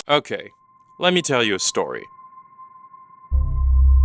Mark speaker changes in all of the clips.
Speaker 1: Okay, let me tell you a story.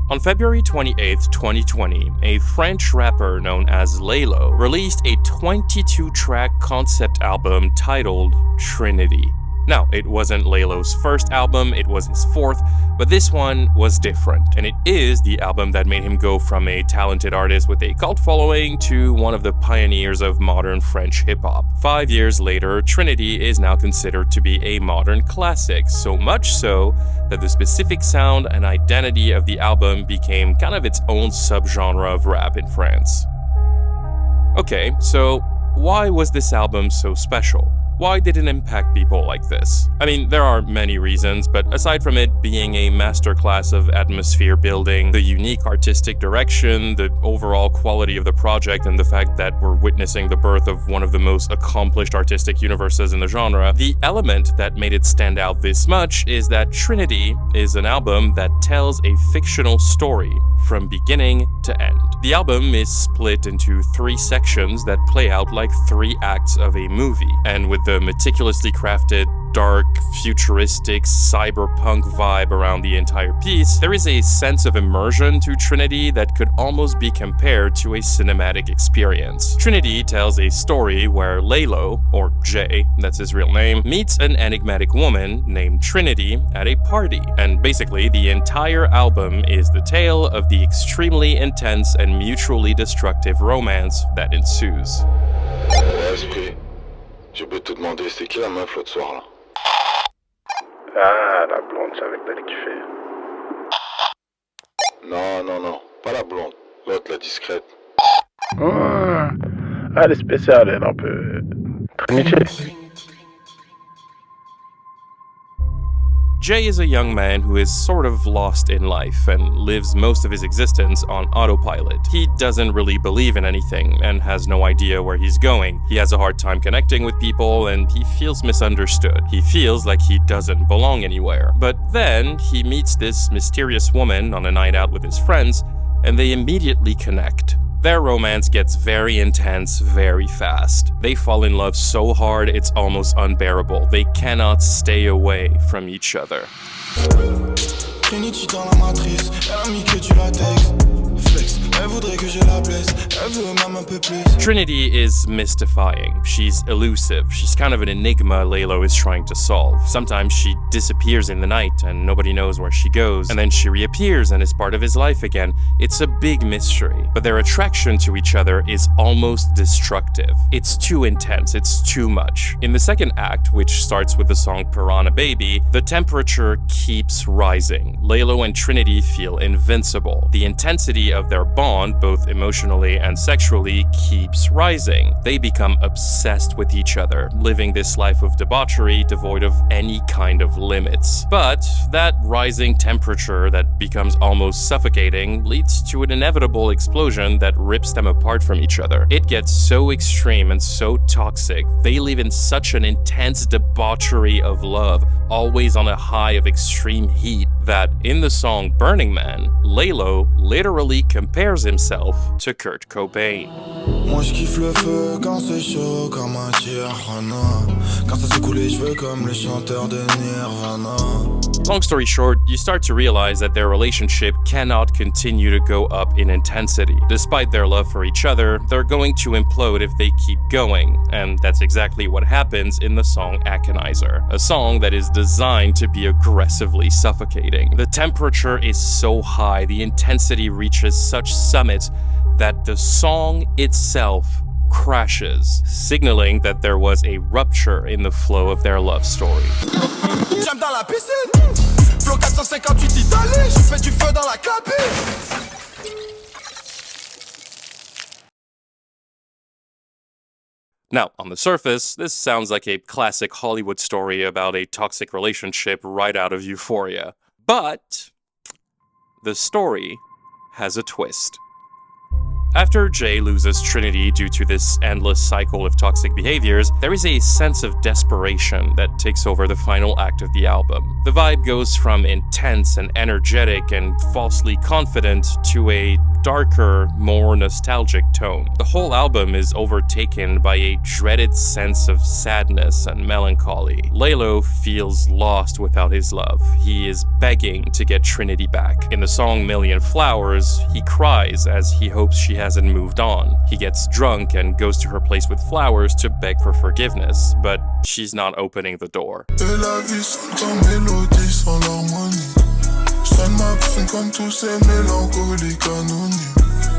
Speaker 1: On February 28, 2020, a French rapper known as Lalo released a 22-track concept album titled TRINITY. Now, it wasn't Lalo's first album, it was his fourth, but this one was different, and it is the album that made him go from a talented artist with a cult following to one of the pioneers of modern French hip-hop. 5 years later, TRINITY is now considered to be a modern classic, so much so that the specific sound and identity of the album became kind of its own subgenre of rap in France. Okay, so why was this album so special? Why did it impact people like this? I mean, there are many reasons, but aside from it being a masterclass of atmosphere building, the unique artistic direction, the overall quality of the project, and the fact that we're witnessing the birth of one of the most accomplished artistic universes in the genre, the element that made it stand out this much is that TRINITY is an album that tells a fictional story from beginning to end. The album is split into 3 sections that play out like 3 acts of a movie, and with the meticulously crafted, dark, futuristic, cyberpunk vibe around the entire piece, there is a sense of immersion to TRINITY that could almost be compared to a cinematic experience. TRINITY tells a story where Lalo, or Jay, that's his real name, meets an enigmatic woman named Trinity at a party, and basically the entire album is the tale of the extremely intense and mutually destructive romance that ensues.
Speaker 2: Esprit, je peux te demander c'est qui la meuf l'autre soir là?
Speaker 3: Ah, la blonde, c'est avec d'aller kiffer.
Speaker 2: Non, pas la blonde, l'autre la discrète.
Speaker 3: Elle est spéciale, elle, un peu... Trinity.
Speaker 1: Jay is a young man who is sort of lost in life and lives most of his existence on autopilot. He doesn't really believe in anything and has no idea where he's going. He has a hard time connecting with people and he feels misunderstood. He feels like he doesn't belong anywhere. But then he meets this mysterious woman on a night out with his friends and they immediately connect. Their romance gets very intense very fast. They fall in love so hard it's almost unbearable. They cannot stay away from each other.
Speaker 4: Trinity dans la matrice, elle a mis que du latex. Flex, elle voudrait que je la blesse, elle veut même un peu plus.
Speaker 1: Trinity is mystifying. She's elusive. She's kind of an enigma Lalo is trying to solve. Sometimes she disappears in the night and nobody knows where she goes, and then she reappears and is part of his life again. It's a big mystery, but their attraction to each other is almost destructive. It's too intense, it's too much. In the second act, which starts with the song Piranha Baby, the temperature keeps rising. Lalo and Trinity feel invincible. The intensity of their bond, both emotionally and sexually, keeps rising. They become obsessed with each other, living this life of debauchery devoid of any kind of limits. But that rising temperature that becomes almost suffocating leads to an inevitable explosion that rips them apart from each other. It gets so extreme and so toxic. They live in such an intense debauchery of love, always on a high of extreme heat, that in the song Burning Man, Lalo literally compares himself to Kurt Cobain.
Speaker 4: Moi je kiffe le feu quand c'est chaud comme un Tijuana. Quand ça secoue les cheveux comme le chanteur de Nirvana.
Speaker 1: Long story short, you start to realize that their relationship cannot continue to go up in intensity. Despite their love for each other, they're going to implode if they keep going, and that's exactly what happens in the song Aconizer, a song that is designed to be aggressively suffocating. The temperature is so high, the intensity reaches such summits that the song itself crashes, signaling that there was a rupture in the flow of their love story.
Speaker 4: J'aime dans la piscine, flow 458 Italie, je fais du feu dans la cabine.
Speaker 1: Now, on the surface, this sounds like a classic Hollywood story about a toxic relationship right out of Euphoria. But the story has a twist. After Jay loses Trinity due to this endless cycle of toxic behaviors, there is a sense of desperation that takes over the final act of the album. The vibe goes from intense and energetic and falsely confident to a darker, more nostalgic tone. The whole album is overtaken by a dreaded sense of sadness and melancholy. Lalo feels lost without his love. He is begging to get Trinity back. In the song Million Flowers, he cries as he hopes she hasn't moved on. He gets drunk and goes to her place with flowers to beg for forgiveness, but she's not opening the door.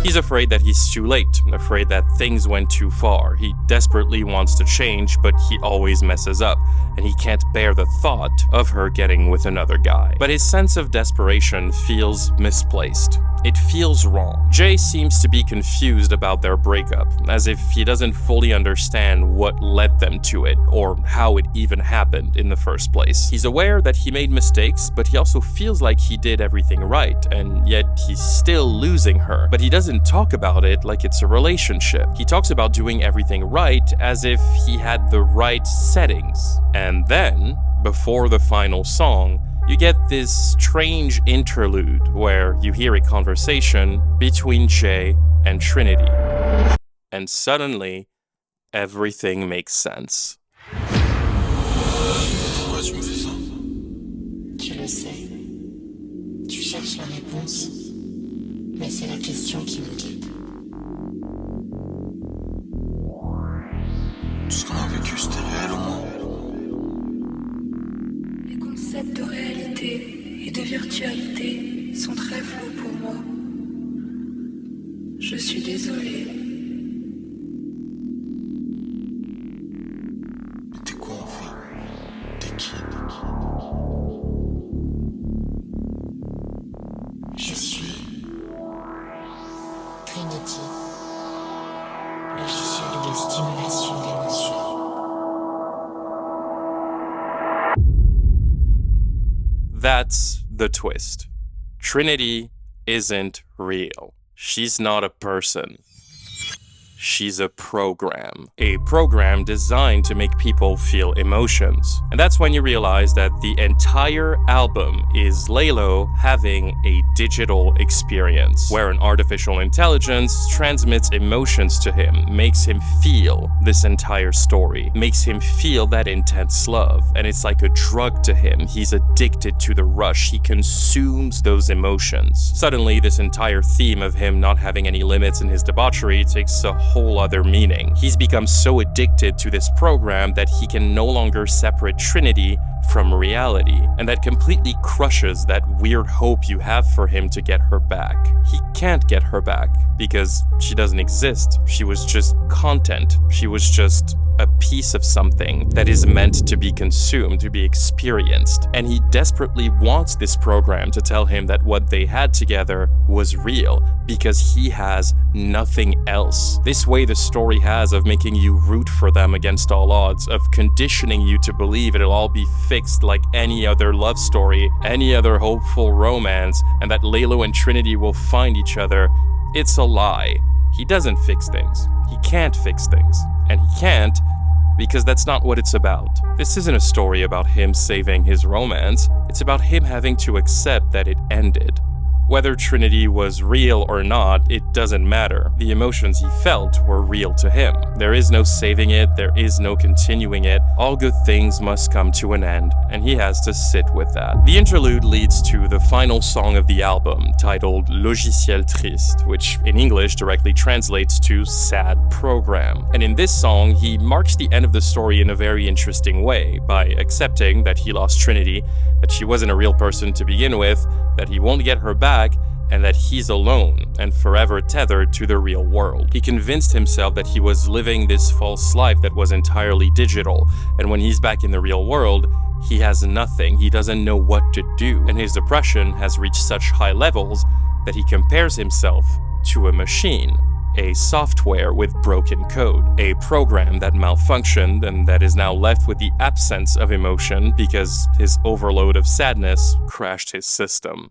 Speaker 1: He's afraid that he's too late, afraid that things went too far. He desperately wants to change, but he always messes up, and he can't bear the thought of her getting with another guy. But his sense of desperation feels misplaced. It feels wrong. Jay seems to be confused about their breakup, as if he doesn't fully understand what led them to it, or how it even happened in the first place. He's aware that he made mistakes, but he also feels like he did everything right, and yet he's still losing her. But he doesn't talk about it like it's a relationship. He talks about doing everything right as if he had the right settings. And then, before the final song, you get this strange interlude where you hear a conversation between Jay and Trinity. And suddenly, everything makes sense.
Speaker 4: Pourquoi tu me fais ça?
Speaker 5: Tu le sais. Tu cherches la réponse. Mais c'est la question qui nous guide.
Speaker 4: Tout ce qu'on a vécu, c'était réel au moins.
Speaker 6: Les concepts de réalité et de virtualité sont très flous pour moi. Je suis désolée.
Speaker 4: Mais t'es quoi en fait? T'es qui?
Speaker 5: Je suis TRINITY, logiciel de stimulation d'émotions.
Speaker 1: That's the twist. Trinity isn't real. She's not a person. She's a program. A program designed to make people feel emotions. And that's when you realize that the entire album is Lalo having a digital experience, where an artificial intelligence transmits emotions to him, makes him feel this entire story, makes him feel that intense love. And it's like a drug to him. He's addicted to the rush. He consumes those emotions. Suddenly, this entire theme of him not having any limits in his debauchery takes a whole other meaning. He's become so addicted to this program that he can no longer separate Trinity from reality, and that completely crushes that weird hope you have for him to get her back. He can't get her back because she doesn't exist. She was just content. She was just a piece of something that is meant to be consumed, to be experienced. And he desperately wants this program to tell him that what they had together was real, because he has nothing else. This way the story has of making you root for them against all odds, of conditioning you to believe it'll all be fixed like any other love story, any other hopeful romance, and that Lalo and Trinity will find each other. It's a lie. He doesn't fix things. He can't fix things. And he can't because that's not what it's about. This isn't a story about him saving his romance. It's about him having to accept that it ended. Whether Trinity was real or not, it doesn't matter. The emotions he felt were real to him. There is no saving it, there is no continuing it. All good things must come to an end, and he has to sit with that. The interlude leads to the final song of the album, titled Logiciel Triste, which in English directly translates to Sad Program. And in this song, he marks the end of the story in a very interesting way, by accepting that he lost Trinity, that she wasn't a real person to begin with, that he won't get her back, and that he's alone and forever tethered to the real world. He convinced himself that he was living this false life that was entirely digital, and when he's back in the real world, he has nothing. He doesn't know what to do, and his depression has reached such high levels that he compares himself to a machine, a software with broken code, a program that malfunctioned and that is now left with the absence of emotion because his overload of sadness crashed his system.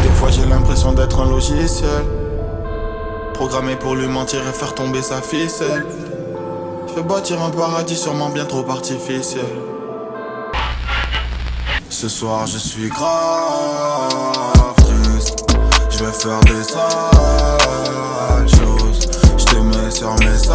Speaker 4: Des fois j'ai l'impression d'être un logiciel, programmé pour lui mentir et faire tomber sa ficelle. Je vais bâtir un paradis sûrement bien trop artificiel. Ce soir je suis grave triste. Je vais faire des sales choses. Je te mets sur message.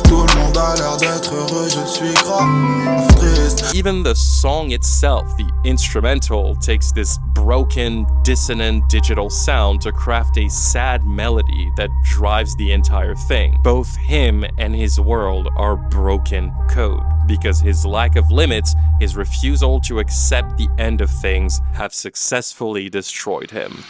Speaker 4: Tout le monde a l'air d'être heureux, je suis grave triste.
Speaker 1: Even the song itself, the instrumental, takes this broken, dissonant digital sound to craft a sad melody that drives the entire thing. Both him and his world are broken code, because his lack of limits, his refusal to accept the end of things, have successfully destroyed him.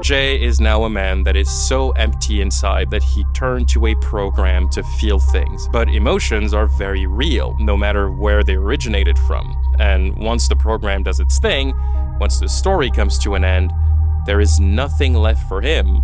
Speaker 1: Jay is now a man that is so empty inside that he turned to a program to feel things. But emotions are very real, no matter where they originated from. And once the program does its thing, once the story comes to an end, there is nothing left for him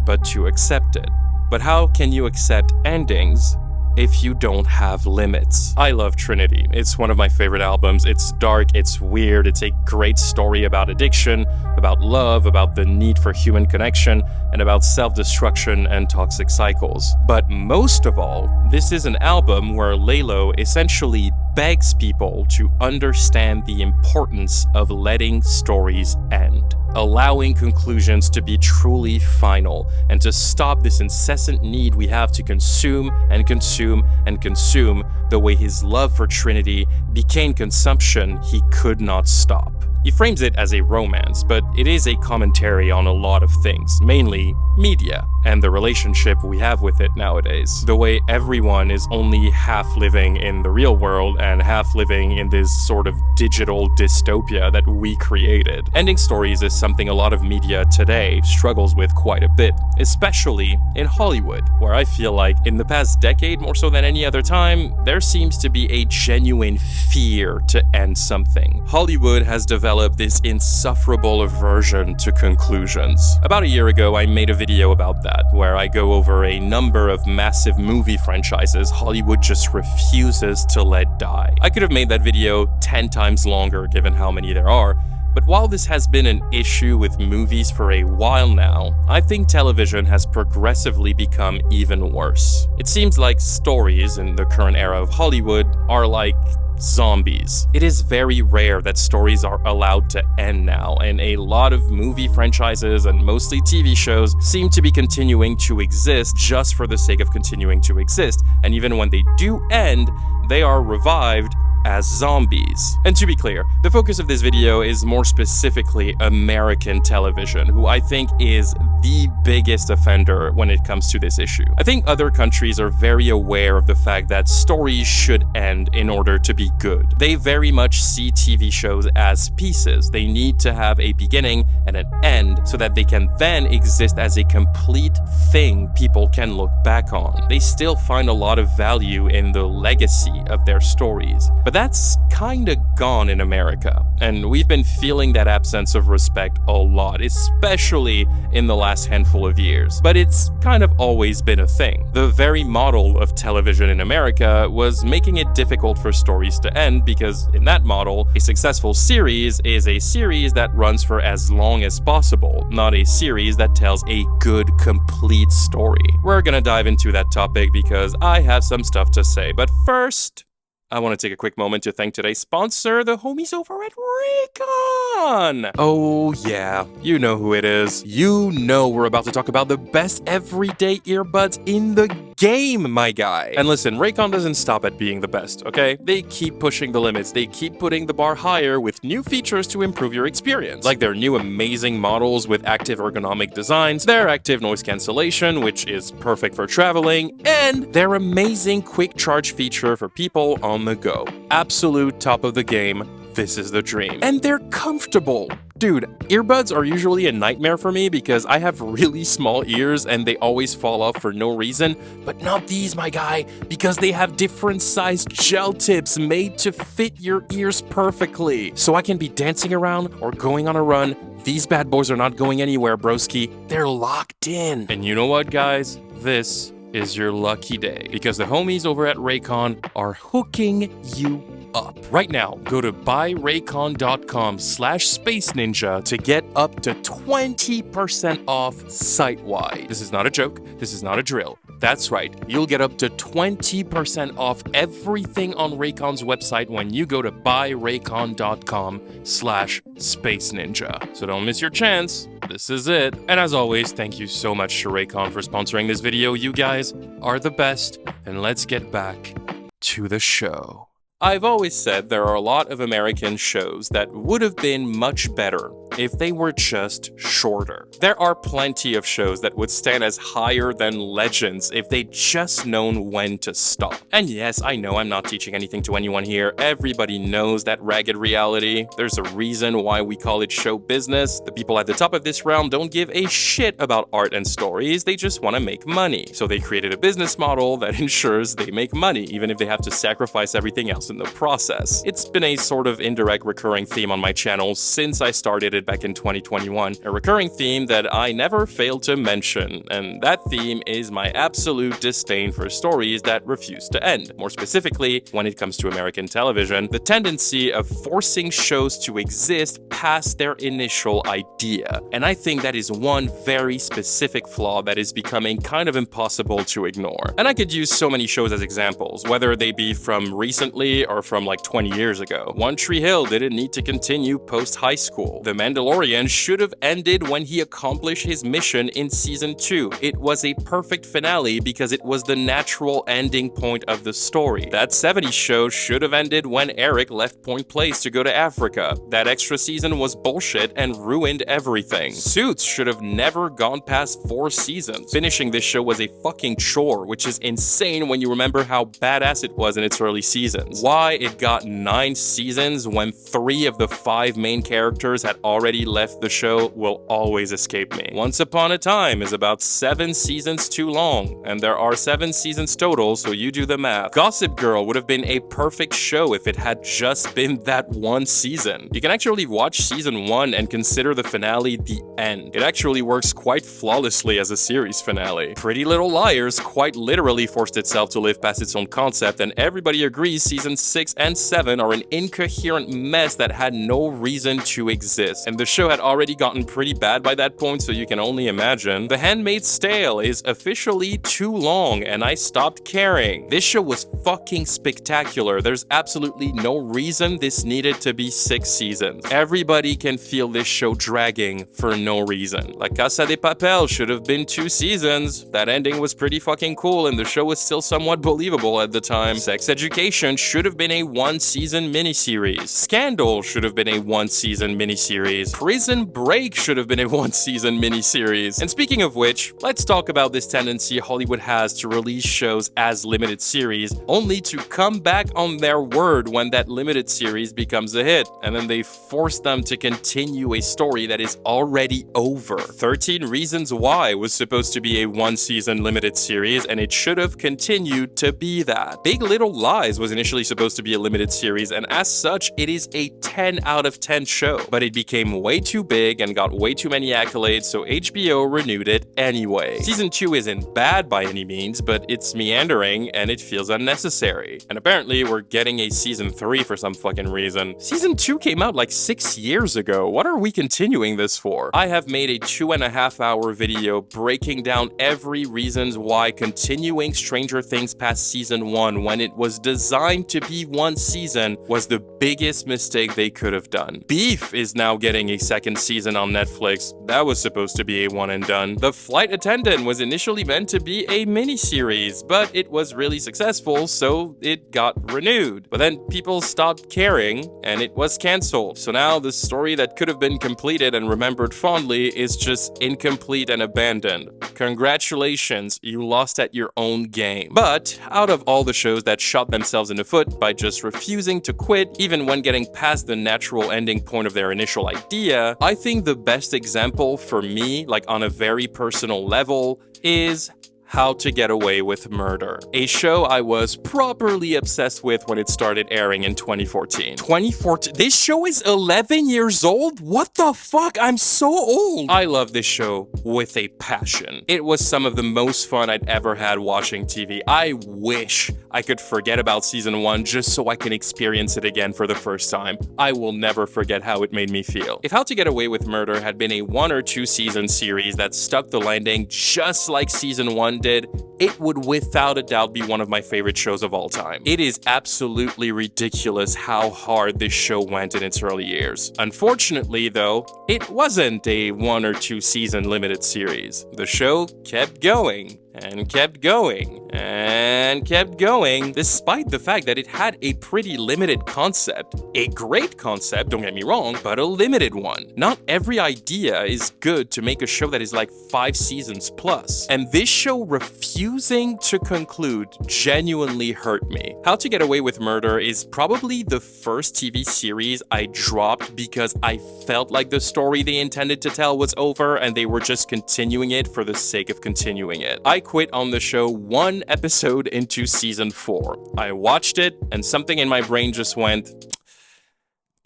Speaker 1: but to accept it. But how can you accept endings if you don't have limits? I love Trinity. It's one of my favorite albums. It's dark, it's weird, it's a great story about addiction, about love, about the need for human connection, and about self-destruction and toxic cycles. But most of all, this is an album where Lalo essentially begs people to understand the importance of letting stories end, allowing conclusions to be truly final, and to stop this incessant need we have to consume and consume and consume the way his love for Trinity became consumption he could not stop. He frames it as a romance, but it is a commentary on a lot of things, mainly media and the relationship we have with it nowadays. The way everyone is only half living in the real world and half living in this sort of digital dystopia that we created. Ending stories is something a lot of media today struggles with quite a bit, especially in Hollywood, where I feel like in the past decade, more so than any other time, there seems to be a genuine fear to end something. Hollywood has developed this insufferable aversion to conclusions. About a year ago, I made a video about that, where I go over a number of massive movie franchises Hollywood just refuses to let die. I could have made that video 10 times longer given how many there are, but while this has been an issue with movies for a while now, I think television has progressively become even worse. It seems like stories in the current era of Hollywood are like zombies. It is very rare that stories are allowed to end now, and a lot of movie franchises and mostly TV shows seem to be continuing to exist just for the sake of continuing to exist, and even when they do end, they are revived as zombies. And to be clear, the focus of this video is more specifically American television, who I think is the biggest offender when it comes to this issue. I think other countries are very aware of the fact that stories should end in order to be good. They very much see TV shows as pieces. They need to have a beginning and an end so that they can then exist as a complete thing people can look back on. They still find a lot of value in the legacy of their stories. But that's kinda gone in America, and we've been feeling that absence of respect a lot, especially in the last handful of years. But it's kind of always been a thing. The very model of television in America was making it difficult for stories to end, because in that model, a successful series is a series that runs for as long as possible, not a series that tells a good, complete story. We're gonna dive into that topic because I have some stuff to say, but first, I want to take a quick moment to thank today's sponsor, the homies over at Raycon! Oh yeah, you know who it is. You know we're about to talk about the best everyday earbuds in the game, my guy. And listen, Raycon doesn't stop at being the best, okay? They keep pushing the limits. They keep putting the bar higher with new features to improve your experience, like their new amazing models with active ergonomic designs, their active noise cancellation, which is perfect for traveling, and their amazing quick charge feature for people on the go. Absolute top of the game. This is the dream. And they're comfortable. Dude, earbuds are usually a nightmare for me because I have really small ears and they always fall off for no reason, but not these, my guy, because they have different sized gel tips made to fit your ears perfectly. So I can be dancing around or going on a run. These bad boys are not going anywhere, broski. They're locked in. And you know what, guys? This is your lucky day, because the homies over at Raycon are hooking you up. Right now, go to buyraycon.com/spaceninja to get up to 20% off site-wide. This is not a joke. This is not a drill. That's right, you'll get up to 20% off everything on Raycon's website when you go to buyraycon.com/spaceninja. So don't miss your chance. This is it. And as always, thank you so much to Raycon for sponsoring this video. You guys are the best. And let's get back to the show. I've always said there are a lot of American shows that would have been much better if they were just shorter. There are plenty of shows that would stand as higher than legends if they'd just known when to stop. And yes, I know I'm not teaching anything to anyone here. Everybody knows that ragged reality. There's a reason why we call it show business. The people at the top of this realm don't give a shit about art and stories. They just want to make money. So they created a business model that ensures they make money, even if they have to sacrifice everything else in the process. It's been a sort of indirect recurring theme on my channel since I started it back in 2021, a recurring theme that I never fail to mention, and that theme is my absolute disdain for stories that refuse to end. More specifically, when it comes to American television, the tendency of forcing shows to exist past their initial idea. And I think that is one very specific flaw that is becoming kind of impossible to ignore. And I could use so many shows as examples, whether they be from recently or from like 20 years ago. One Tree Hill didn't need to continue post-high school. The Mandalorian should have ended when he accomplished his mission in season 2. It was a perfect finale because it was the natural ending point of the story. That 70s show should have ended when Eric left Point Place to go to Africa. That extra season was bullshit and ruined everything. Suits should have never gone past 4 seasons. Finishing this show was a fucking chore, which is insane when you remember how badass it was in its early seasons. Why it got 9 seasons when 3 of the 5 main characters had already left the show will always escape me. Once Upon a Time is about 7 seasons too long, and there are 7 seasons total, so you do the math. Gossip Girl would have been a perfect show if it had just been that 1 season. You can actually watch season 1 and consider the finale the end. It actually works quite flawlessly as a series finale. Pretty Little Liars quite literally forced itself to live past its own concept, and everybody agrees seasons 6 and 7 are an incoherent mess that had no reason to exist. And the show had already gotten pretty bad by that point, so you can only imagine. The Handmaid's Tale is officially too long, and I stopped caring. This show was fucking spectacular. There's absolutely no reason this needed to be 6 seasons. Everybody can feel this show dragging for no reason. La Casa de Papel should have been 2 seasons. That ending was pretty fucking cool, and the show was still somewhat believable at the time. Sex Education should have been a 1-season miniseries. Scandal should have been a 1-season miniseries. Prison Break should have been a 1-season miniseries. And speaking of which, let's talk about this tendency Hollywood has to release shows as limited series, only to come back on their word when that limited series becomes a hit, and then they force them to continue a story that is already over. 13 Reasons Why was supposed to be a 1-season limited series, and it should have continued to be that. Big Little Lies was initially supposed to be a limited series, and as such, it is a 10 out of 10 show, but it became way too big and got way too many accolades, so HBO renewed it anyway. Season 2 isn't bad by any means, but it's meandering and it feels unnecessary. And apparently we're getting a season 3 for some fucking reason. Season 2 came out like 6 years ago. What are we continuing this for? I have made a 2.5-hour video breaking down every reasons why continuing Stranger Things past season 1 when it was designed to be 1 season was the biggest mistake they could have done. Beef is now getting a 2nd season on Netflix. That was supposed to be a one and done. The Flight Attendant was initially meant to be a miniseries, but it was really successful, so it got renewed. But then people stopped caring, and it was cancelled. So now the story that could have been completed and remembered fondly is just incomplete and abandoned. Congratulations, you lost at your own game. But out of all the shows that shot themselves in the foot by just refusing to quit, even when getting past the natural ending point of their initial idea, I think the best example for me, like on a very personal level, is How to Get Away with Murder, a show I was properly obsessed with when it started airing in 2014. 2014? This show is 11 years old? What the fuck? I'm so old! I love this show with a passion. It was some of the most fun I'd ever had watching TV. I wish I could forget about season 1 just so I can experience it again for the first time. I will never forget how it made me feel. If How to Get Away with Murder had been a 1 or 2 season series that stuck the landing just like season 1 did, it would without a doubt be one of my favorite shows of all time. It is absolutely ridiculous how hard this show went in its early years. Unfortunately, though, it wasn't a 1 or 2 season limited series. The show kept going and kept going and kept going, despite the fact that it had a pretty limited concept. A great concept, don't get me wrong, but a limited one. Not every idea is good to make a show that is like 5 seasons plus. And this show refusing to conclude genuinely hurt me. How to Get Away with Murder is probably the first TV series I dropped because I felt like the story they intended to tell was over and they were just continuing it for the sake of continuing it. I quit on the show 1 episode into season 4. I watched it and something in my brain just went,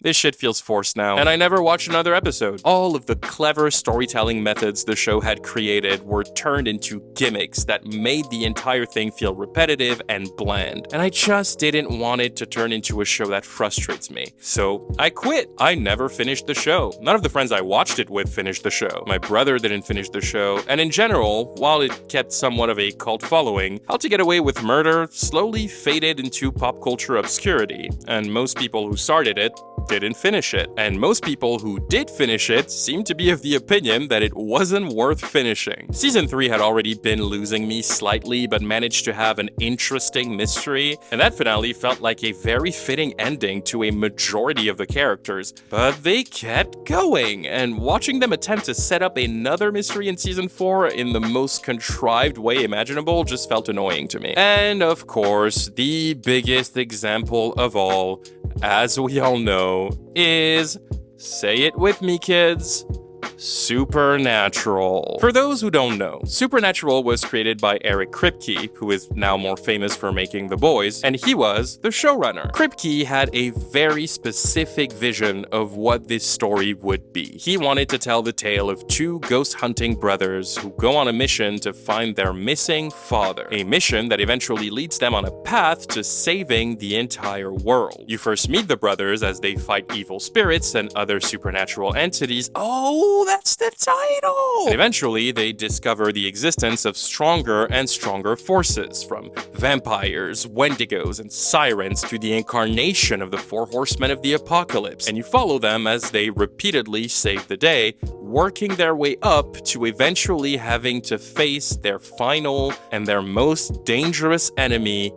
Speaker 1: this shit feels forced now, and I never watched another episode. All of the clever storytelling methods the show had created were turned into gimmicks that made the entire thing feel repetitive and bland, and I just didn't want it to turn into a show that frustrates me. So I quit. I never finished the show. None of the friends I watched it with finished the show. My brother didn't finish the show, and in general, while it kept somewhat of a cult following, How to Get Away with Murder slowly faded into pop culture obscurity, and most people who started it didn't finish it. And most people who did finish it seemed to be of the opinion that it wasn't worth finishing. Season 3 had already been losing me slightly, but managed to have an interesting mystery, and that finale felt like a very fitting ending to a majority of the characters. But they kept going, and watching them attempt to set up another mystery in season 4 in the most contrived way imaginable just felt annoying to me. And of course, the biggest example of all, as we all know, is, say it with me kids, Supernatural. For those who don't know, Supernatural was created by Eric Kripke, who is now more famous for making The Boys, and he was the showrunner. Kripke had a very specific vision of what this story would be. He wanted to tell the tale of 2 ghost-hunting brothers who go on a mission to find their missing father, a mission that eventually leads them on a path to saving the entire world. You first meet the brothers as they fight evil spirits and other supernatural entities. Oh, that's the title! And eventually, they discover the existence of stronger and stronger forces, from vampires, wendigos, and sirens to the incarnation of the 4 horsemen of the apocalypse, and you follow them as they repeatedly save the day, working their way up to eventually having to face their final and their most dangerous enemy,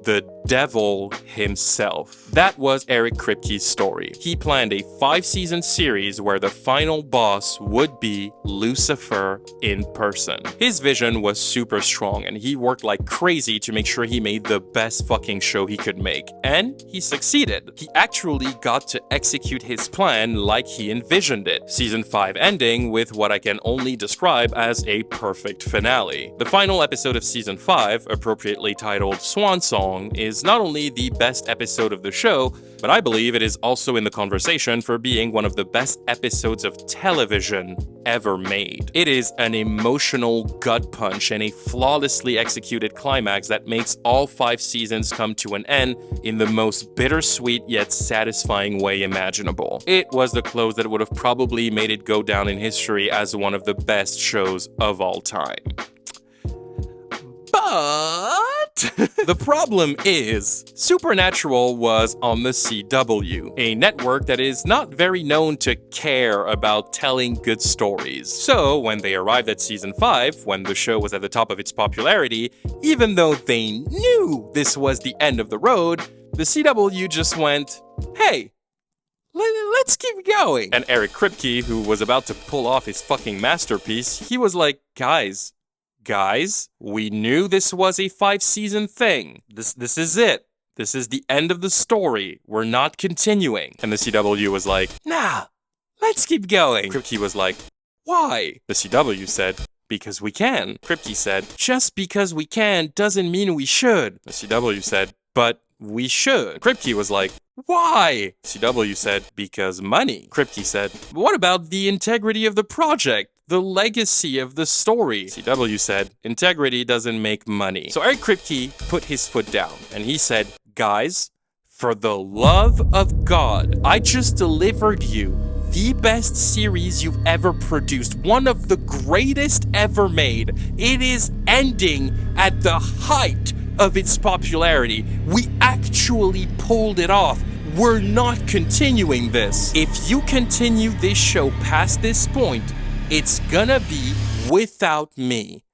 Speaker 1: the devil himself. That was Eric Kripke's story. He planned a 5-season series where the final boss would be Lucifer in person. His vision was super strong, and he worked like crazy to make sure he made the best fucking show he could make. And he succeeded. He actually got to execute his plan like he envisioned it. Season 5 ending with what I can only describe as a perfect finale. The final episode of Season 5, appropriately titled Swan Song, is not only the best episode of the show, but I believe it is also in the conversation for being one of the best episodes of television ever made. It is an emotional gut punch and a flawlessly executed climax that makes all 5 seasons come to an end in the most bittersweet yet satisfying way imaginable. It was the close that would have probably made it go down in history as one of the best shows of all time. But the problem is, Supernatural was on the CW, a network that is not very known to care about telling good stories. So when they arrived at season 5, when the show was at the top of its popularity, even though they knew this was the end of the road, the CW just went, hey, let's keep going. And Eric Kripke, who was about to pull off his fucking masterpiece, he was like, guys, we knew this was a 5-season thing. This is it. This is the end of the story. We're not continuing. And the CW was like, nah, let's keep going. Kripke was like, why? The CW said, because we can. Kripke said, just because we can doesn't mean we should. The CW said, but we should. Kripke was like, why? CW said, because money. Kripke said, what about the integrity of the project? The legacy of the story? CW said, integrity doesn't make money. So Eric Kripke put his foot down and he said, guys, for the love of God, I just delivered you the best series you've ever produced, one of the greatest ever made. It is ending at the height of its popularity. We actually pulled it off. We're not continuing this. If you continue this show past this point, it's gonna be without me.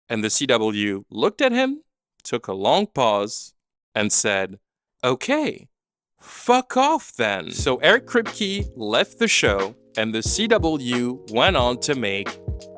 Speaker 1: And the CW looked at him, took a long pause, and said, okay, fuck off then. So Eric Kripke left the show, and the CW went on to make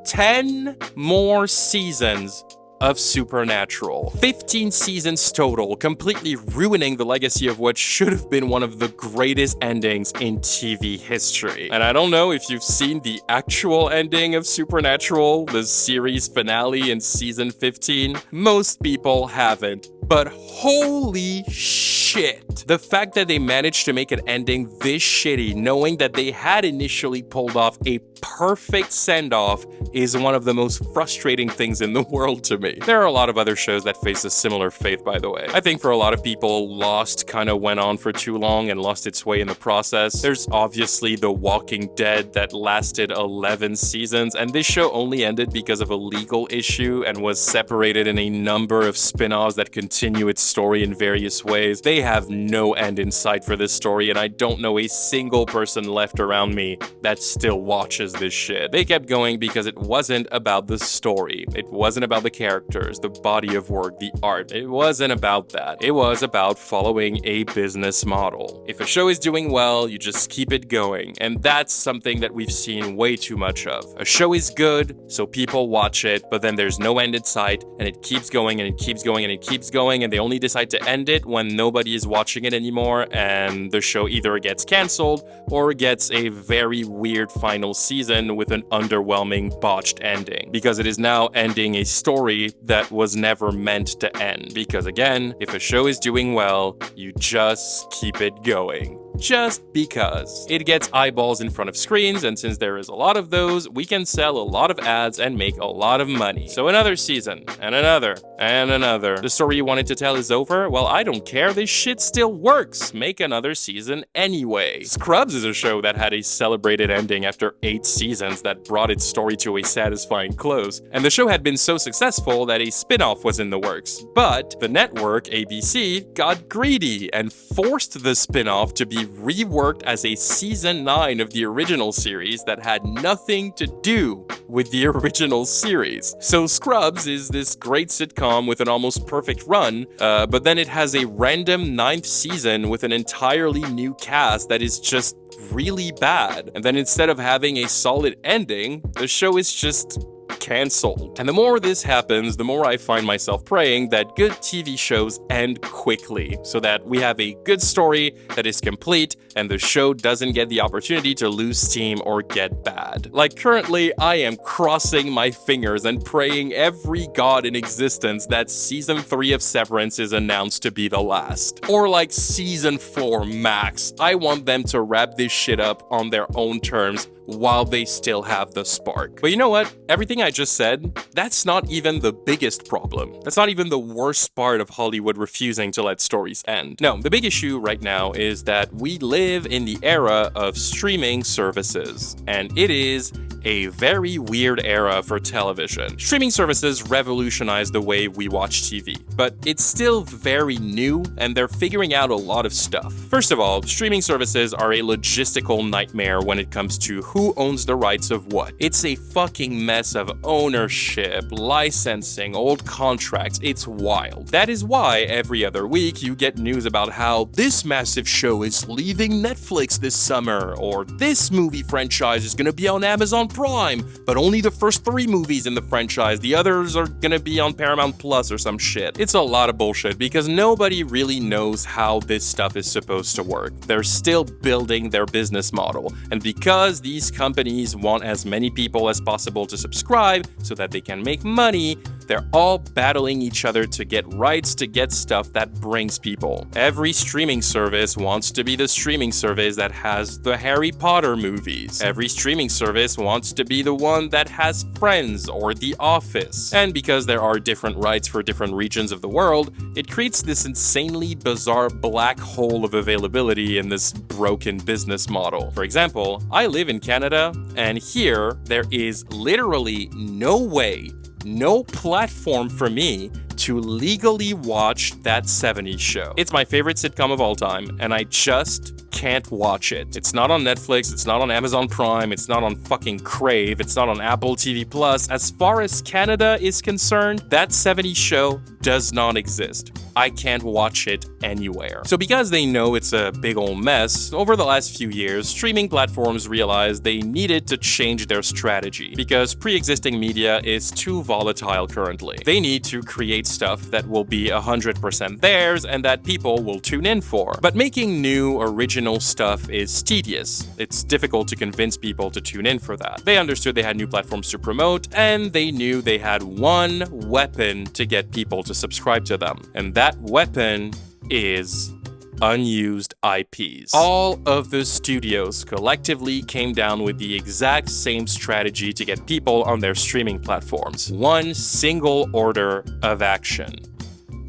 Speaker 1: 10 more seasons of Supernatural. 15 seasons total, completely ruining the legacy of what should have been one of the greatest endings in TV history. And I don't know if you've seen the actual ending of Supernatural, the series finale in season 15. Most people haven't. But holy shit. The fact that they managed to make an ending this shitty, knowing that they had initially pulled off a perfect send-off, is one of the most frustrating things in the world to me. There are a lot of other shows that face a similar fate, by the way. I think for a lot of people, Lost kind of went on for too long and lost its way in the process. There's obviously The Walking Dead that lasted 11 seasons, and this show only ended because of a legal issue and was separated in a number of spin-offs that continue its story in various ways. They have no end in sight for this story, and I don't know a single person left around me that still watches this shit. They kept going because it wasn't about the story. It wasn't about the characters, the body of work, the art. It wasn't about that. It was about following a business model. If a show is doing well, you just keep it going, and that's something that we've seen way too much of. A show is good, so people watch it, but then there's no end in sight, and it keeps going, and it keeps going, and it keeps going, and they only decide to end it when nobody is watching it anymore, and the show either gets canceled or gets a very weird final season with an underwhelming, botched ending, because it is now ending a story that was never meant to end. Because again, if a show is doing well, you just keep it going. Just because. It gets eyeballs in front of screens, and since there is a lot of those, we can sell a lot of ads and make a lot of money. So another season, and another, and another. The story you wanted to tell is over? Well, I don't care, this shit still works. Make another season anyway. Scrubs is a show that had a celebrated ending after 8 seasons that brought its story to a satisfying close, and the show had been so successful that a spin-off was in the works. But the network, ABC, got greedy and forced the spin-off to be reworked as a season 9 of the original series that had nothing to do with the original series. So Scrubs is this great sitcom with an almost perfect run, but then it has a random 9th season with an entirely new cast that is just really bad. And then instead of having a solid ending, the show is just canceled. And the more this happens, the more I find myself praying that good TV shows end quickly, so that we have a good story that is complete and the show doesn't get the opportunity to lose steam or get bad. Like currently, I am crossing my fingers and praying every god in existence that season 3 of Severance is announced to be the last. Or like season 4 max. I want them to wrap this shit up on their own terms while they still have the spark. But you know what? Everything I just said, that's not even the biggest problem. That's not even the worst part of Hollywood refusing to let stories end. No, the big issue right now is that we live in the era of streaming services, and it is a very weird era for television. Streaming services revolutionized the way we watch TV, but it's still very new, and they're figuring out a lot of stuff. First of all, streaming services are a logistical nightmare when it comes to who owns the rights of what. It's a fucking mess of ownership, licensing, old contracts. It's wild. That is why every other week you get news about how this massive show is leaving Netflix this summer, or this movie franchise is gonna be on Amazon Prime, but only the first 3 movies in the franchise, the others are gonna be on Paramount Plus or some shit. It's a lot of bullshit because nobody really knows how this stuff is supposed to work. They're still building their business model, and because these companies want as many people as possible to subscribe so that they can make money, they're all battling each other to get rights to get stuff that brings people. Every streaming service wants to be the streaming service that has the Harry Potter movies. Every streaming service wants to be the one that has Friends or The Office. And because there are different rights for different regions of the world, it creates this insanely bizarre black hole of availability in this broken business model. For example, I live in Canada, and here there is literally no way, no platform for me to legally watch That 70s Show. It's my favorite sitcom of all time, and I just can't watch it. It's not on Netflix, it's not on Amazon Prime, it's not on fucking Crave, it's not on Apple TV Plus. As far as Canada is concerned, That 70s Show does not exist. I can't watch it anywhere. So because they know it's a big old mess, over the last few years, streaming platforms realized they needed to change their strategy because pre-existing media is too volatile currently. They need to create stuff that will be 100% theirs and that people will tune in for. But making new, original stuff is tedious. It's difficult to convince people to tune in for that. They understood they had new platforms to promote, and they knew they had one weapon to get people to subscribe to them. And that weapon is unused IPs. All of the studios collectively came down with the exact same strategy to get people on their streaming platforms. One single order of action.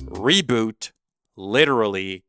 Speaker 1: Reboot literally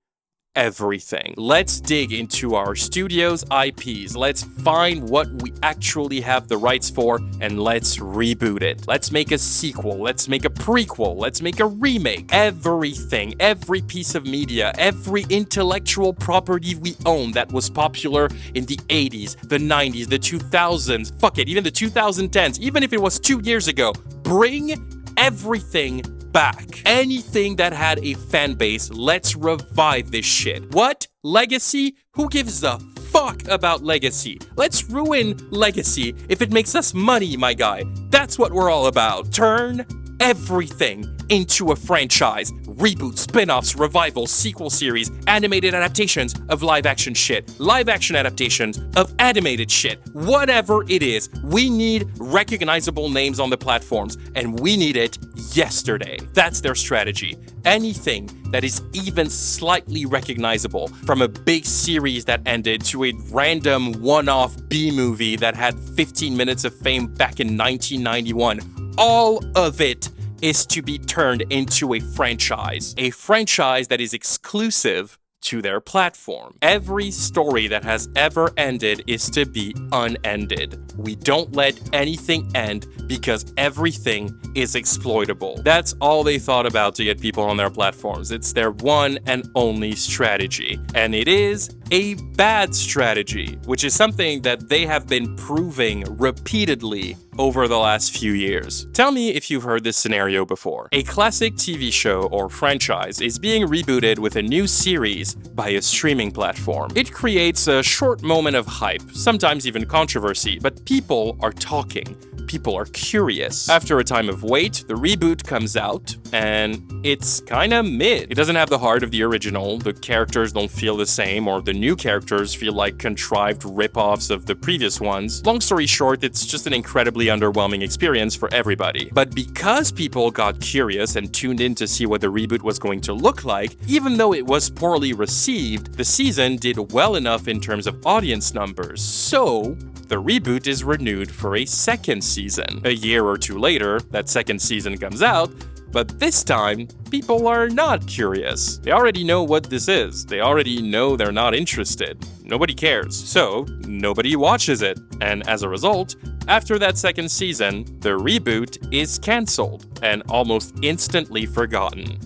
Speaker 1: everything. Let's dig into our studio's IPs. Let's find what we actually have the rights for and let's reboot it. Let's make a sequel. Let's make a prequel. Let's make a remake. Everything, every piece of media, every intellectual property we own that was popular in the 80s, the 90s, the 2000s, fuck it, even the 2010s, even if it was 2 years ago, bring everything back. Anything that had a fan base, let's revive this shit. What? Legacy? Who gives a fuck about legacy? Let's ruin legacy if it makes us money, my guy. That's what we're all about. Turn everything into a franchise. Reboots, spin-offs, revivals, sequel series, animated adaptations of live-action shit, live-action adaptations of animated shit. Whatever it is, we need recognizable names on the platforms, and we need it yesterday. That's their strategy. Anything that is even slightly recognizable, from a big series that ended to a random one-off B-movie that had 15 minutes of fame back in 1991, all of it is to be turned into a franchise that is exclusive to their platform. Every story that has ever ended is to be unended. We don't let anything end because everything is exploitable. That's all they thought about to get people on their platforms. It's their one and only strategy. And it is a bad strategy, which is something that they have been proving repeatedly over the last few years. Tell me if you've heard this scenario before. A classic TV show or franchise is being rebooted with a new series by a streaming platform. It creates a short moment of hype, sometimes even controversy, but people are talking. People are curious. After a time of wait, the reboot comes out, and it's kinda mid. It doesn't have the heart of the original, the characters don't feel the same, or the new characters feel like contrived rip-offs of the previous ones. Long story short, it's just an incredibly underwhelming experience for everybody. But because people got curious and tuned in to see what the reboot was going to look like, even though it was poorly received, the season did well enough in terms of audience numbers. So the reboot is renewed for a second season. A year or two later, that second season comes out, but this time, people are not curious. They already know what this is. They already know they're not interested. Nobody cares. So, nobody watches it. And as a result, after that second season, the reboot is cancelled and almost instantly forgotten.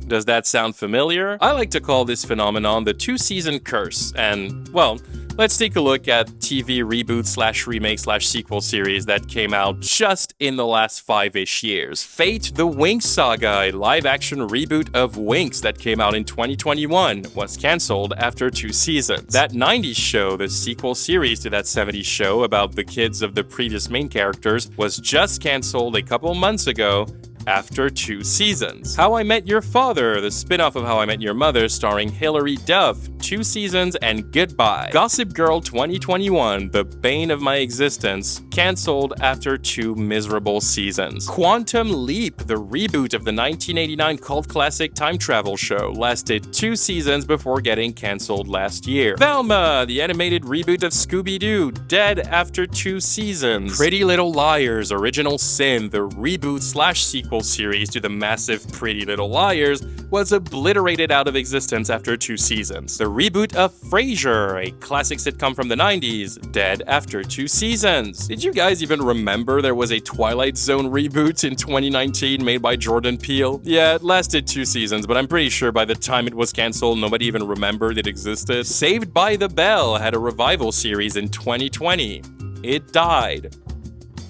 Speaker 1: Does that sound familiar? I like to call this phenomenon the two-season curse, and, well, Let's take a look at TV reboot/remake/sequel series that came out just in the last 5-ish years. Fate: The Winx Saga, a live-action reboot of Winx that came out in 2021, was cancelled after 2 seasons. That 90s show, the sequel series to that 70s show about the kids of the previous main characters, was just cancelled a couple months ago after 2 seasons. How I Met Your Father, the spin-off of How I Met Your Mother starring Hilary Duff, 2 seasons and goodbye. Gossip Girl 2021, the bane of my existence, cancelled after 2 miserable seasons. Quantum Leap, the reboot of the 1989 cult classic time travel show, lasted 2 seasons before getting cancelled last year. Velma, the animated reboot of Scooby-Doo, dead after 2 seasons. Pretty Little Liars, Original Sin, the reboot/sequel series to the massive Pretty Little Liars, was obliterated out of existence after 2 seasons. The reboot of Frasier, a classic sitcom from the 90s, dead after 2 seasons. Did you guys even remember there was a Twilight Zone reboot in 2019 made by Jordan Peele? Yeah, it lasted 2 seasons, but I'm pretty sure by the time it was cancelled, nobody even remembered it existed. Saved by the Bell had a revival series in 2020. It died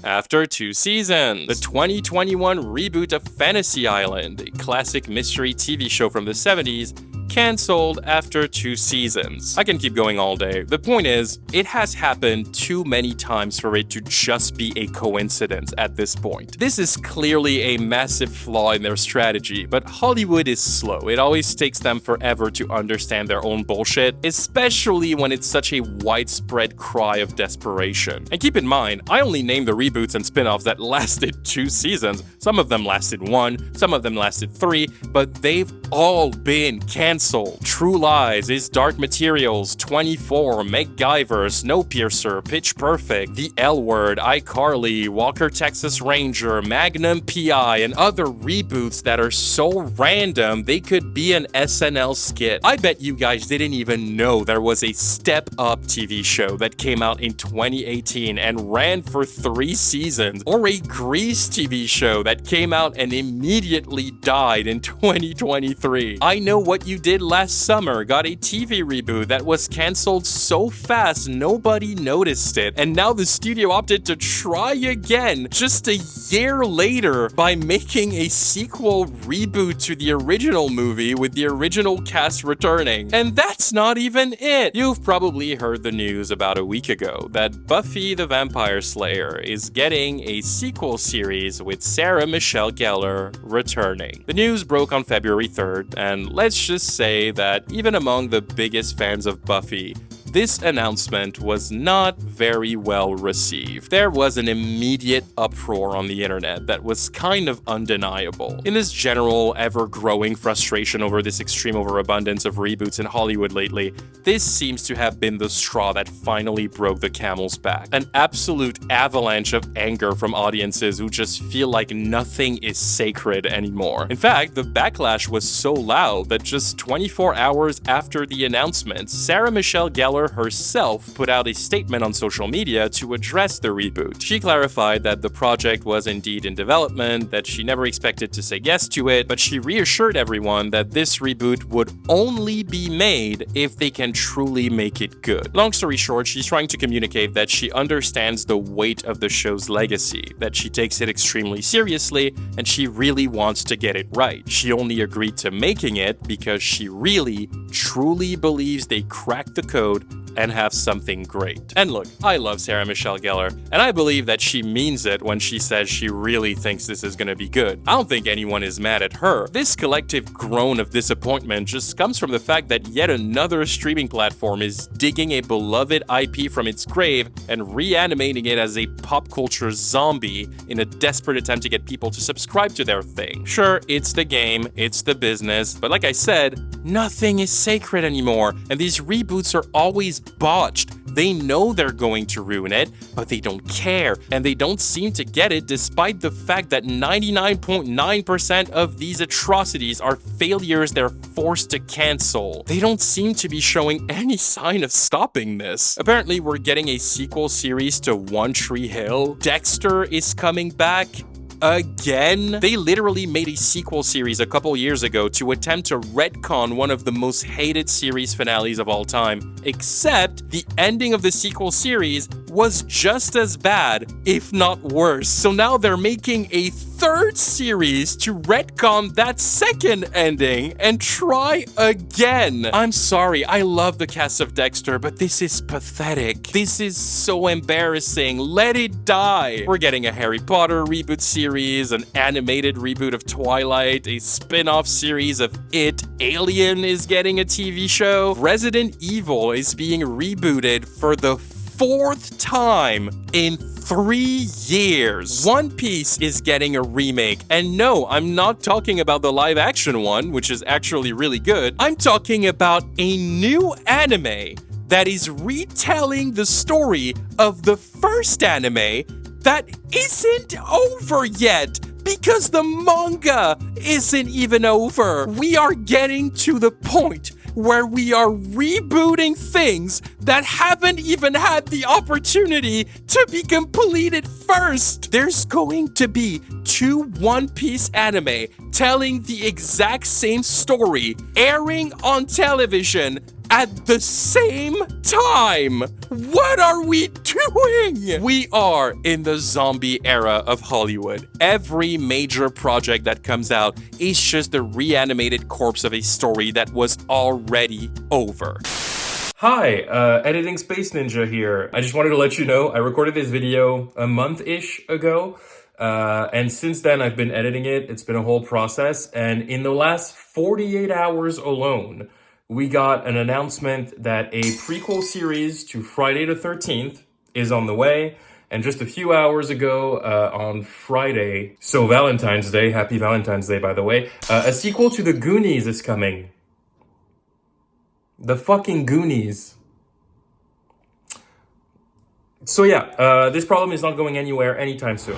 Speaker 1: after 2 seasons. The 2021 reboot of Fantasy Island, a classic mystery TV show from the 70s, cancelled after 2 seasons. I can keep going all day. The point is, it has happened too many times for it to just be a coincidence at this point. This is clearly a massive flaw in their strategy, but Hollywood is slow. It always takes them forever to understand their own bullshit, especially when it's such a widespread cry of desperation. And keep in mind, I only named the reboots and spin-offs that lasted 2 seasons. Some of them lasted 1, some of them lasted 3, but they've all been cancelled. True Lies, Is Dark Materials, 24, MacGyver, Snowpiercer, Pitch Perfect, The L Word, iCarly, Walker Texas Ranger, Magnum PI, and other reboots that are so random they could be an SNL skit. I bet you guys didn't even know there was a Step Up TV show that came out in 2018 and ran for 3 seasons, or a Grease TV show that came out and immediately died in 2023. I Know What You Did Last Summer got a TV reboot that was cancelled so fast nobody noticed it, and now the studio opted to try again just a year later by making a sequel reboot to the original movie with the original cast returning. And that's not even it! You've probably heard the news about a week ago that Buffy the Vampire Slayer is getting a sequel series with Sarah Michelle Gellar returning. The news broke on February 3rd, and let's just say that even among the biggest fans of Buffy, this announcement was not very well received. There was an immediate uproar on the internet that was kind of undeniable. In this general, ever-growing frustration over this extreme overabundance of reboots in Hollywood lately, this seems to have been the straw that finally broke the camel's back. An absolute avalanche of anger from audiences who just feel like nothing is sacred anymore. In fact, the backlash was so loud that just 24 hours after the announcement, Sarah Michelle Gellar herself put out a statement on social media to address the reboot. She clarified that the project was indeed in development, that she never expected to say yes to it, but she reassured everyone that this reboot would only be made if they can truly make it good. Long story short, she's trying to communicate that she understands the weight of the show's legacy, that she takes it extremely seriously, and she really wants to get it right. She only agreed to making it because she really, truly believes they cracked the code and have something great. And look, I love Sarah Michelle Gellar, and I believe that she means it when she says she really thinks this is gonna be good. I don't think anyone is mad at her. This collective groan of disappointment just comes from the fact that yet another streaming platform is digging a beloved IP from its grave and reanimating it as a pop culture zombie in a desperate attempt to get people to subscribe to their thing. Sure, it's the game, it's the business, but like I said, nothing is sacred anymore, and these reboots are always botched. They know they're going to ruin it, but they don't care, and they don't seem to get it despite the fact that 99.9% of these atrocities are failures they're forced to cancel. They don't seem to be showing any sign of stopping this. Apparently, we're getting a sequel series to One Tree Hill. Dexter is coming back. again? They literally made a sequel series a couple years ago to attempt to retcon one of the most hated series finales of all time, except the ending of the sequel series was just as bad, if not worse. So now they're making a third series to retcon that second ending and try again. I'm sorry, I love the cast of Dexter, but this is pathetic. This is so embarrassing. Let it die. We're getting a Harry Potter reboot series, an animated reboot of Twilight, a spin-off series of It. Alien is getting a TV show. Resident Evil is being rebooted for the 4th time in 3 years. One Piece is getting a remake. And no, I'm not talking about the live action one, which is actually really good. I'm talking about a new anime that is retelling the story of the first anime that isn't over yet. Because the manga isn't even over. We are getting to the point where we are rebooting things that haven't even had the opportunity to be completed first. There's going to be 2 One Piece anime telling the exact same story, airing on television at the same time. What are we doing? We are in the zombie era of Hollywood. Every major project that comes out is just the reanimated corpse of a story that was already over. Hi, Editing Space Ninja here. I just wanted to let you know I recorded this video a month-ish ago. And since then, I've been editing it. It's been a whole process. And in the last 48 hours alone, we got an announcement that a prequel series to Friday the 13th is on the way. And just a few hours ago, on Friday, so Valentine's Day, happy Valentine's Day, by the way, a sequel to The Goonies is coming. The fucking Goonies. So yeah, this problem is not going anywhere anytime soon.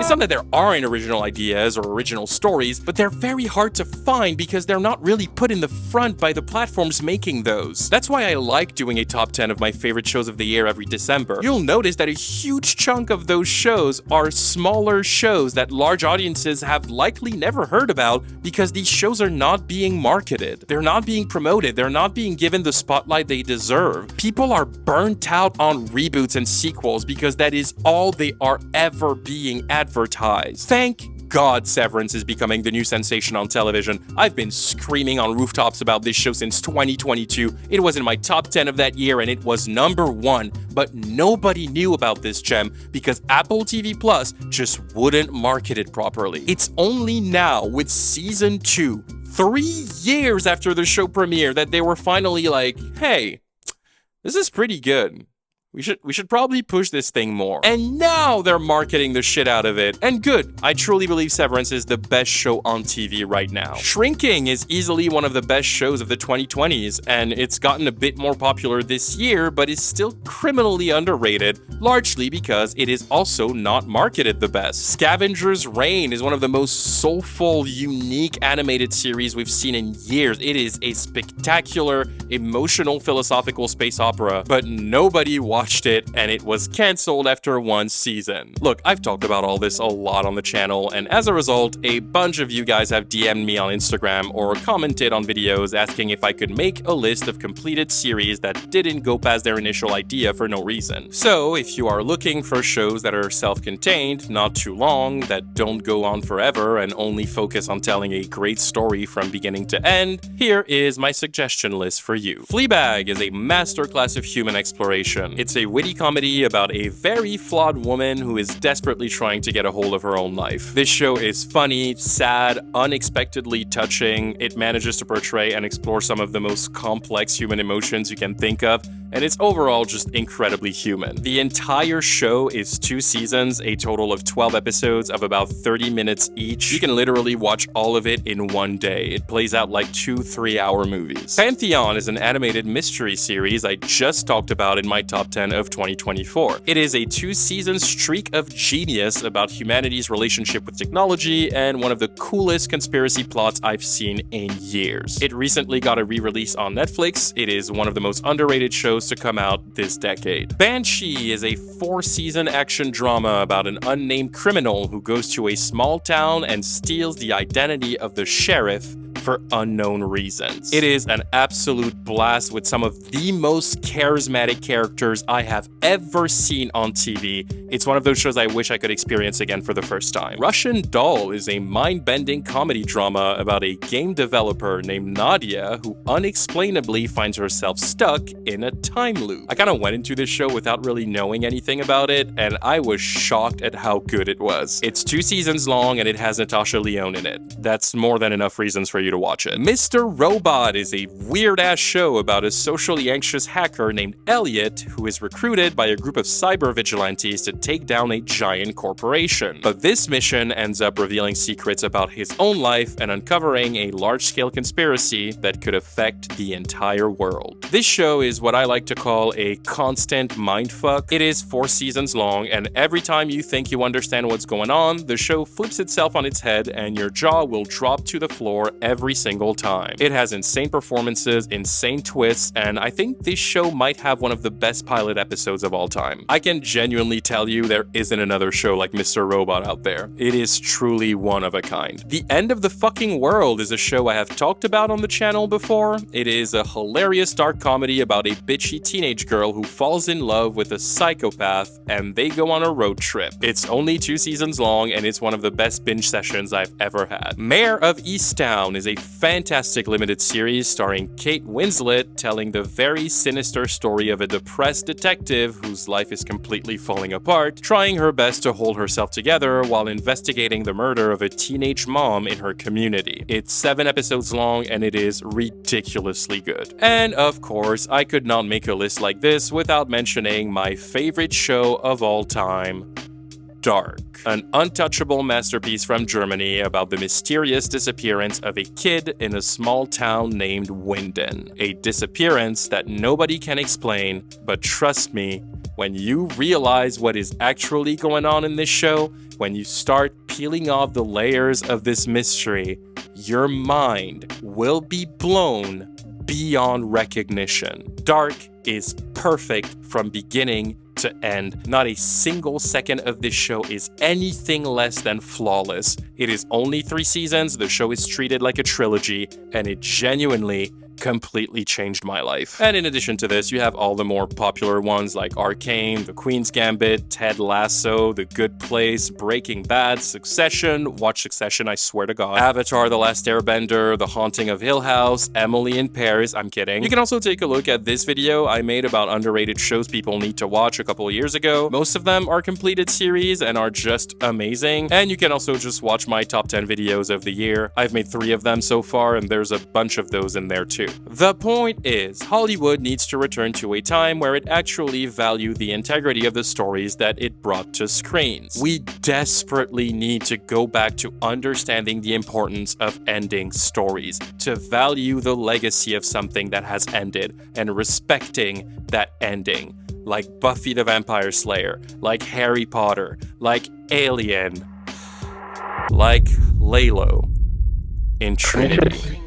Speaker 1: It's not that there aren't original ideas or original stories, but they're very hard to find because they're not really put in the front by the platforms making those. That's why I like doing a top 10 of my favorite shows of the year every December. You'll notice that a huge chunk of those shows are smaller shows that large audiences have likely never heard about because these shows are not being marketed. They're not being promoted. They're not being given the spotlight they deserve. People are burnt out on reboots and sequels because that is all they are ever being advertised. Thank God Severance is becoming the new sensation on television. I've been screaming on rooftops about this show since 2022. It was in my top 10 of that year and it was #1, but nobody knew about this gem because Apple TV Plus just wouldn't market it properly. It's only now with season 2, 3 years after the show premiere, that they were finally like, hey, this is pretty good. We should probably push this thing more. And now they're marketing the shit out of it. And good. I truly believe Severance is the best show on TV right now. Shrinking is easily one of the best shows of the 2020s, and it's gotten a bit more popular this year, but is still criminally underrated, largely because it is also not marketed the best. Scavenger's Reign is one of the most soulful, unique animated series we've seen in years. It is a spectacular, emotional, philosophical space opera, but nobody watched it, and it was cancelled after 1 season. Look, I've talked about all this a lot on the channel, and as a result, a bunch of you guys have DM'd me on Instagram or commented on videos asking if I could make a list of completed series that didn't go past their initial idea for no reason. So, if you are looking for shows that are self-contained, not too long, that don't go on forever, and only focus on telling a great story from beginning to end, here is my suggestion list for you. Fleabag is a masterclass of human exploration. It's a witty comedy about a very flawed woman who is desperately trying to get a hold of her own life. This show is funny, sad, unexpectedly touching. It manages to portray and explore some of the most complex human emotions you can think of, and it's overall just incredibly human. The entire show is 2 seasons, a total of 12 episodes of about 30 minutes each. You can literally watch all of it in 1 day. It plays out like 2 3-hour movies. Pantheon is an animated mystery series I just talked about in my top 10 of 2024. It is a 2-season streak of genius about humanity's relationship with technology and one of the coolest conspiracy plots I've seen in years. It recently got a re-release on Netflix. It is one of the most underrated shows supposed to come out this decade. Banshee is a 4-season action drama about an unnamed criminal who goes to a small town and steals the identity of the sheriff for unknown reasons. It is an absolute blast with some of the most charismatic characters I have ever seen on TV. It's one of those shows I wish I could experience again for the first time. Russian Doll is a mind-bending comedy drama about a game developer named Nadia who unexplainably finds herself stuck in a time loop. I kind of went into this show without really knowing anything about it, and I was shocked at how good it was. It's 2 seasons long and it has Natasha Lyonne in it. That's more than enough reasons for you to watch it. Mr. Robot is a weird-ass show about a socially anxious hacker named Elliot who is recruited by a group of cyber vigilantes to take down a giant corporation. But this mission ends up revealing secrets about his own life and uncovering a large-scale conspiracy that could affect the entire world. This show is what I like to call a constant mindfuck. It is 4 seasons long, and every time you think you understand what's going on, the show flips itself on its head and your jaw will drop to the floor every single time. It has insane performances, insane twists, and I think this show might have one of the best pilot episodes of all time. I can genuinely tell you there isn't another show like Mr. Robot out there. It is truly one of a kind. The End of the Fucking World is a show I have talked about on the channel before. It is a hilarious dark comedy about a bitchy teenage girl who falls in love with a psychopath and they go on a road trip. It's only 2 seasons long and it's one of the best binge sessions I've ever had. Mayor of Easttown is a fantastic limited series starring Kate Winslet telling the very sinister story of a depressed detective whose life is completely falling apart, trying her best to hold herself together while investigating the murder of a teenage mom in her community. It's 7 episodes long and it is ridiculously good. And of course, I could not make a list like this without mentioning my favorite show of all time, Dark, an untouchable masterpiece from Germany about the mysterious disappearance of a kid in a small town named Winden. A disappearance that nobody can explain, but trust me, when you realize what is actually going on in this show, when you start peeling off the layers of this mystery, your mind will be blown beyond recognition. Dark is perfect from beginning to end. Not a single second of this show is anything less than flawless. It is only 3 seasons, the show is treated like a trilogy, and it genuinely completely changed my life. And in addition to this, you have all the more popular ones like Arcane, The Queen's Gambit, Ted Lasso, The Good Place, Breaking Bad, Succession, watch Succession, I swear to God, Avatar: The Last Airbender, The Haunting of Hill House, Emily in Paris, I'm kidding. You can also take a look at this video I made about underrated shows people need to watch a couple of years ago. Most of them are completed series and are just amazing. And you can also just watch my top 10 videos of the year. I've made 3 of them so far, and there's a bunch of those in there too. The point is, Hollywood needs to return to a time where it actually valued the integrity of the stories that it brought to screens. We desperately need to go back to understanding the importance of ending stories, to value the legacy of something that has ended, and respecting that ending. Like Buffy the Vampire Slayer, like Harry Potter, like Alien, like Lalo in Trinity.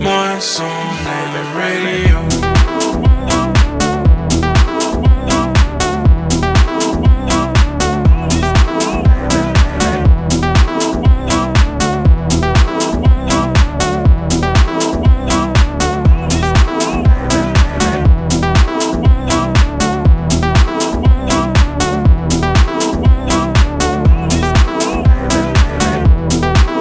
Speaker 4: My song on the radio.